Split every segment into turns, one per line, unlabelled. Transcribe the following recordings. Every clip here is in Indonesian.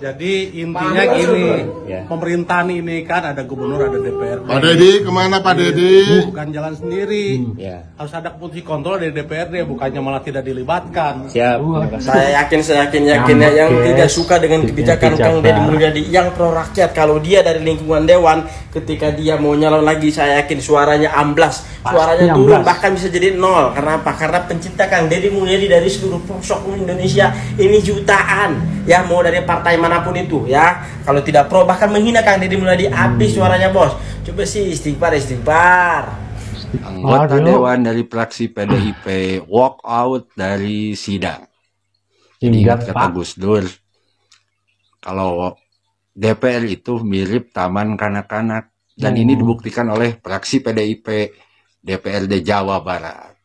Jadi intinya gini, pemerintahan ini kan ada gubernur, ada DPRD.
Pak Dedi, kemana Pak Dedi?
Bukan jalan sendiri. Harus ada fungsi kontrol dari DPRD, bukannya malah tidak dilibatkan.
Siap.
Saya yakinnya yang tidak suka dengan kebijakan Kang Deddy Mulyadi yang pro rakyat, kalau dia dari lingkungan dewan, ketika dia mau nyalon lagi, saya yakin suaranya amblas, suaranya turun, bahkan bisa jadi nol. Karena apa? Karena pencinta Kang Deddy Mulyadi dari seluruh pelosok Indonesia ini jutaan, ya, mau dari partai manapun itu, ya. Kalau tidak pro bahkan menghina Kang Deddy Mulyadi, habis suaranya, bos. Coba sih istighfar.
Anggota dewan dari fraksi PDIP walk out dari sidang. Ingat kata Gus Dur, kalau DPR itu mirip taman kanak-kanak, dan ini dibuktikan oleh fraksi PDIP DPRD Jawa Barat,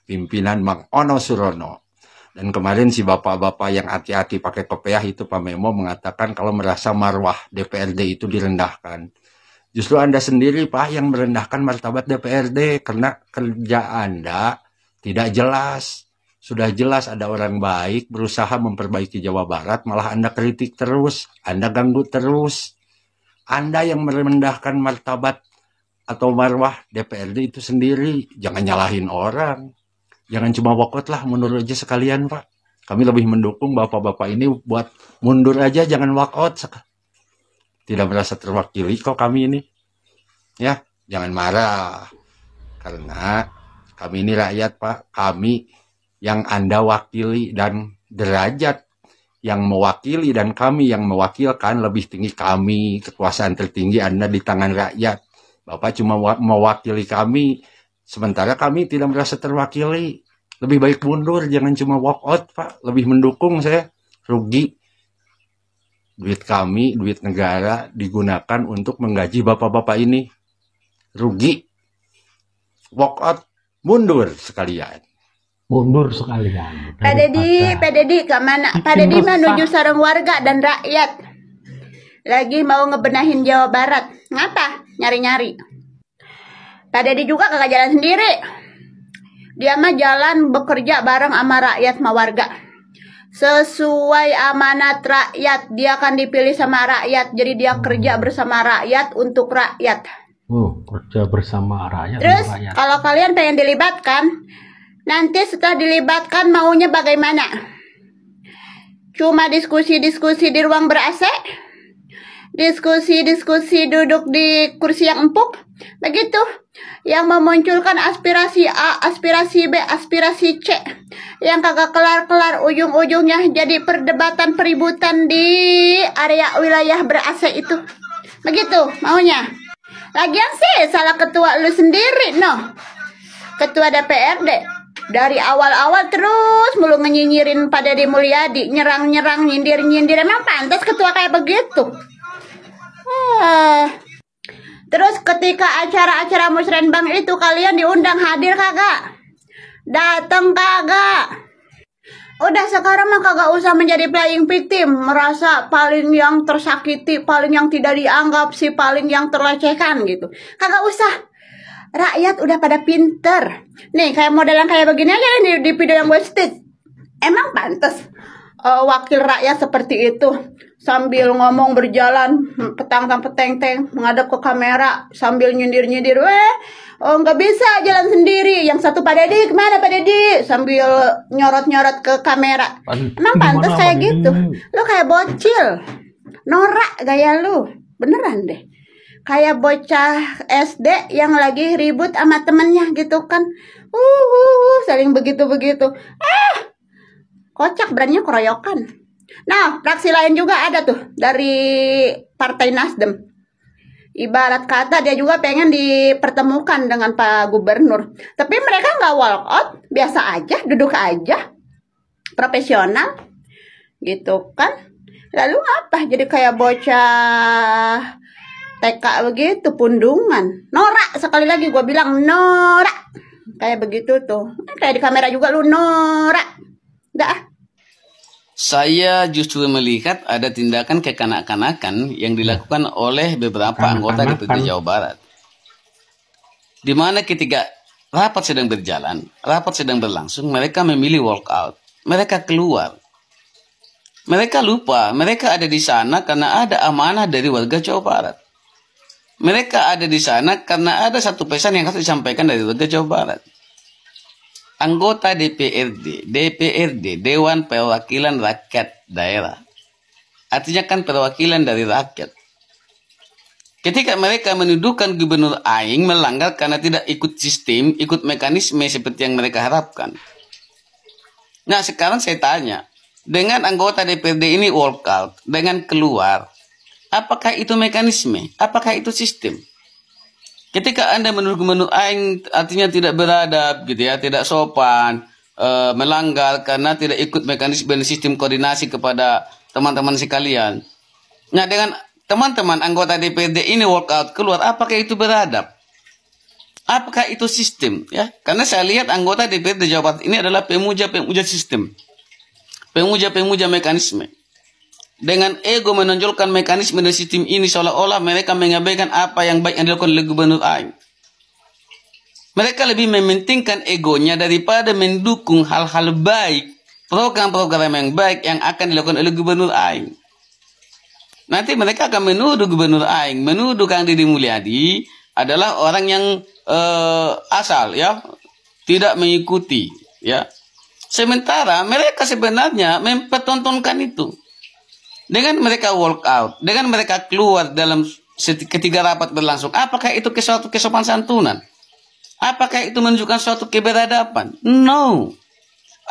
pimpinan Mang Ono Surono. Dan kemarin si bapak-bapak yang hati-hati pakai kopiah itu, Pak Memo, mengatakan kalau merasa marwah DPRD itu direndahkan. Justru Anda sendiri, Pak, yang merendahkan martabat DPRD karena kerja Anda tidak jelas. Sudah jelas ada orang baik berusaha memperbaiki Jawa Barat, malah Anda kritik terus, Anda ganggu terus. Anda yang merendahkan martabat atau marwah DPRD itu sendiri. Jangan nyalahin orang. Jangan cuma walkout lah, mundur aja sekalian, Pak. Kami lebih mendukung bapak-bapak ini buat mundur aja, jangan walkout. Tidak merasa terwakili kok kami ini. Ya, jangan marah. Karena kami ini rakyat, Pak. Kami yang Anda wakili, dan derajat yang mewakili dan kami yang mewakilkan lebih tinggi. Kami, kekuasaan tertinggi Anda di tangan rakyat. Bapak cuma mewakili kami, sementara kami tidak merasa terwakili. Lebih baik mundur, jangan cuma walk out, Pak. Lebih mendukung saya. Rugi. Duit kami, duit negara digunakan untuk menggaji bapak-bapak ini. Rugi. Walk out, mundur sekalian.
Mundur sekalian.
Pak Deddy kemana? Pak Deddy menuju sarang warga dan rakyat. Lagi mau ngebenahin Jawa Barat. Ngapa? Nyari-nyari. Pak Deddy juga kagak jalan sendiri. Dia mah jalan bekerja bareng sama rakyat sama warga. Sesuai amanat rakyat, dia akan dipilih sama rakyat. Jadi dia kerja bersama rakyat untuk rakyat.
Kerja bersama rakyat.
Terus kalau kalian pengen dilibatkan, nanti setelah dilibatkan maunya bagaimana? Cuma diskusi-diskusi di ruang ber-AC? Diskusi-diskusi duduk di kursi yang empuk? Begitu? Yang memunculkan aspirasi A, aspirasi B, aspirasi C, yang kagak kelar-kelar, ujung-ujungnya jadi perdebatan peributan di area wilayah ber-AC itu. Begitu maunya. Lagian sih salah ketua lu sendiri, no. Ketua DPRD dari awal-awal terus mulu nyinyirin Pak Deddy Mulyadi, nyerang-nyerang, nyindir-nyindir. Emang pantas ketua kayak begitu? Terus ketika acara-acara musrenbang itu kalian diundang, hadir kagak? Datang kagak? Udah sekarang mah kagak usah menjadi playing victim, merasa paling yang tersakiti, paling yang tidak dianggap, si paling yang terlecehkan gitu. Kagak usah. Rakyat udah pada pinter. Nih kayak model yang kayak begini aja di video yang gue state. Emang pantas wakil rakyat seperti itu sambil ngomong berjalan petang-peteng-teng menghadap ke kamera sambil nyindir-nyindir, nggak bisa jalan sendiri. Yang satu, Pak Deddy kemana Pak Deddy, sambil nyorot-nyorot ke kamera. Emang pantas kayak gitu? Lu kayak bocil, norak gaya lu, beneran deh. Kayak bocah SD yang lagi ribut sama temennya gitu kan, saling begitu-begitu. Kocak, beraninya keroyokan. Nah, fraksi lain juga ada tuh dari Partai Nasdem. Ibarat kata dia juga pengen dipertemukan dengan Pak Gubernur. Tapi mereka nggak walk out, biasa aja, duduk aja. Profesional. Gitu kan. Lalu apa? Jadi kayak bocah TK begitu, pundungan. Norak, sekali lagi gue bilang norak. Kayak begitu tuh. Kayak di kamera juga lu norak. Dah.
Saya justru melihat ada tindakan kekanak-kanakan yang dilakukan oleh beberapa anggota DPRD Jawa Barat. Di mana ketika rapat sedang berjalan, rapat sedang berlangsung, mereka memilih walk out. Mereka keluar. Mereka lupa, mereka ada di sana karena ada amanah dari warga Jawa Barat. Mereka ada di sana karena ada satu pesan yang harus disampaikan dari warga Jawa Barat. Anggota DPRD, Dewan Perwakilan Rakyat Daerah. Artinya kan perwakilan dari rakyat. Ketika mereka menuduhkan Gubernur Aing melanggar karena tidak ikut sistem, ikut mekanisme seperti yang mereka harapkan. Nah sekarang saya tanya, dengan anggota DPRD ini walkout, dengan keluar, apakah itu mekanisme? Apakah itu sistem? Ketika Anda menuduh Gubernur Aing artinya tidak beradab, gitu ya, tidak sopan, melanggar karena tidak ikut mekanisme dan sistem koordinasi kepada teman-teman sekalian. Nah, dengan teman-teman anggota DPRD ini walkout keluar, apakah itu beradab? Apakah itu sistem? Ya, karena saya lihat anggota DPRD Jawa Barat ini adalah pemuja-pemuja sistem, pemuja-pemuja mekanisme. Dengan ego menonjolkan mekanisme dan sistem ini seolah-olah mereka mengabaikan apa yang baik yang dilakukan oleh Gubernur Aing. Mereka lebih mementingkan egonya daripada mendukung hal-hal baik, program-program yang baik yang akan dilakukan oleh Gubernur Aing. Nanti mereka akan menuduh Gubernur Aing, menuduh Kang Deddy Mulyadi adalah orang yang asal, ya, tidak mengikuti, ya. Sementara mereka sebenarnya mempertontonkan itu. Dengan mereka walk out, dengan mereka keluar dalam ketiga rapat berlangsung, apakah itu suatu kesopan santunan? Apakah itu menunjukkan suatu keberadaban? No.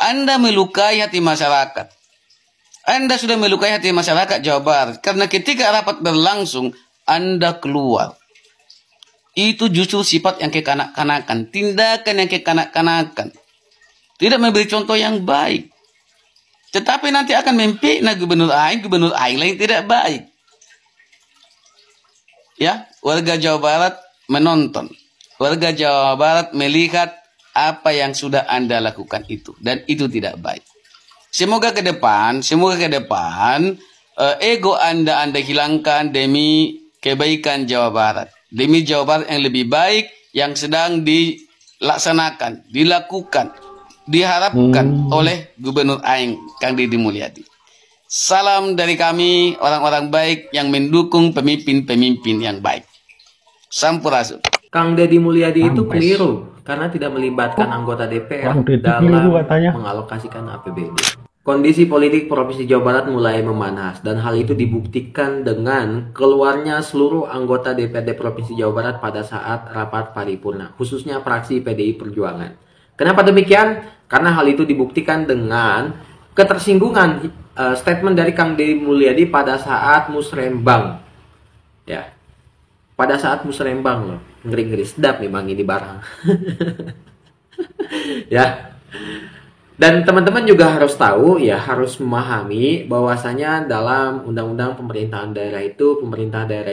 Anda melukai hati masyarakat. Anda sudah melukai hati masyarakat Jawa Barat. Karena ketika rapat berlangsung, Anda keluar. Itu justru sifat yang kekanak-kanakan. Tindakan yang kekanak-kanakan. Tidak memberi contoh yang baik. Tetapi nanti akan memfitnah Gubernur Aing lain tidak baik. Ya, warga Jawa Barat menonton. Warga Jawa Barat melihat apa yang sudah Anda lakukan itu. Dan itu tidak baik. Semoga ke depan, ego Anda hilangkan demi kebaikan Jawa Barat. Demi Jawa Barat yang lebih baik yang sedang dilaksanakan, dilakukan, diharapkan oleh Gubernur Aing, Kang Deddy Mulyadi. Salam dari kami, orang-orang baik yang mendukung pemimpin-pemimpin yang baik. Sampurasun.
Kang Deddy Mulyadi itu keliru karena tidak melibatkan anggota DPR dalam mengalokasikan APBD. Kondisi politik Provinsi Jawa Barat mulai memanas dan hal itu dibuktikan dengan keluarnya seluruh anggota DPRD Provinsi Jawa Barat pada saat rapat paripurna, khususnya fraksi PDI Perjuangan. Kenapa demikian? Karena hal itu dibuktikan dengan ketersinggungan statement dari Kang Deddy Mulyadi pada saat musrembang. Ya. Pada saat musrembang loh. Ngeri-ngeri sedap memang ini barang. Ya. Dan teman-teman juga harus tahu, ya, harus memahami bahwasanya dalam undang-undang pemerintahan daerah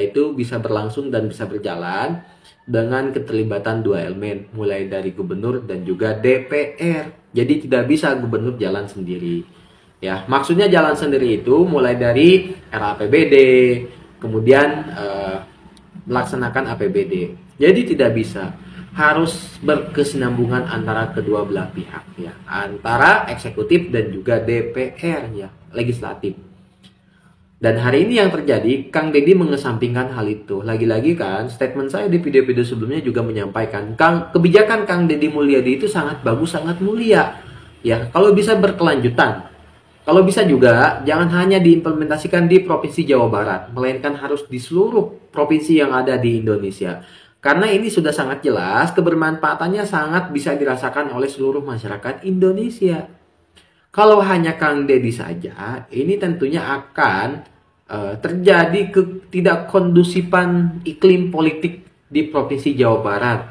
itu bisa berlangsung dan bisa berjalan dengan keterlibatan dua elemen, mulai dari gubernur dan juga DPR. Jadi tidak bisa gubernur jalan sendiri. Ya, maksudnya jalan sendiri itu mulai dari RAPBD, kemudian melaksanakan APBD. Jadi tidak bisa, harus berkesinambungan antara kedua belah pihak, ya, antara eksekutif dan juga DPR, ya, legislatif. Dan hari ini yang terjadi, Kang Deddy mengesampingkan hal itu. Lagi-lagi kan, statement saya di video-video sebelumnya juga menyampaikan, kebijakan Kang Deddy Mulyadi itu sangat bagus, sangat mulia. Ya, kalau bisa berkelanjutan. Kalau bisa juga, jangan hanya diimplementasikan di Provinsi Jawa Barat, melainkan harus di seluruh provinsi yang ada di Indonesia. Karena ini sudah sangat jelas, kebermanfaatannya sangat bisa dirasakan oleh seluruh masyarakat Indonesia. Kalau hanya Kang Deddy saja, ini tentunya akan terjadi tidak kondusifan iklim politik di Provinsi Jawa Barat.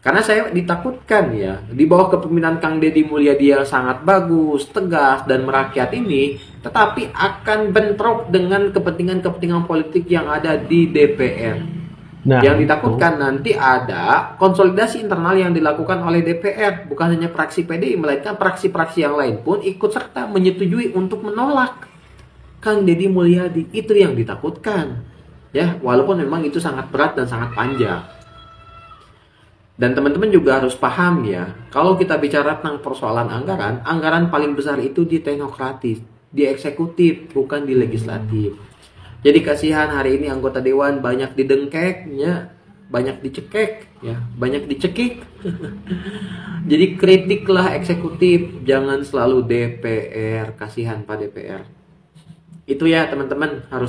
Karena saya ditakutkan, ya, di bawah kepemimpinan Kang Deddy Mulyadi yang sangat bagus, tegas, dan merakyat ini, tetapi akan bentrok dengan kepentingan-kepentingan politik yang ada di DPR. Nah, yang ditakutkan nanti ada konsolidasi internal yang dilakukan oleh DPR, bukan hanya fraksi PDI, melainkan fraksi-fraksi yang lain pun ikut serta menyetujui untuk menolak Kang Deddy Mulyadi. Itu yang ditakutkan, ya, walaupun memang itu sangat berat dan sangat panjang. Dan teman-teman juga harus paham, ya, kalau kita bicara tentang persoalan anggaran paling besar itu di teknokratis, di eksekutif, bukan di legislatif. Jadi kasihan hari ini anggota dewan banyak didengkeknya, banyak dicekek, ya, banyak dicekik. Jadi kritiklah eksekutif, jangan selalu DPR. Kasihan Pak DPR. Itu ya teman-teman, harus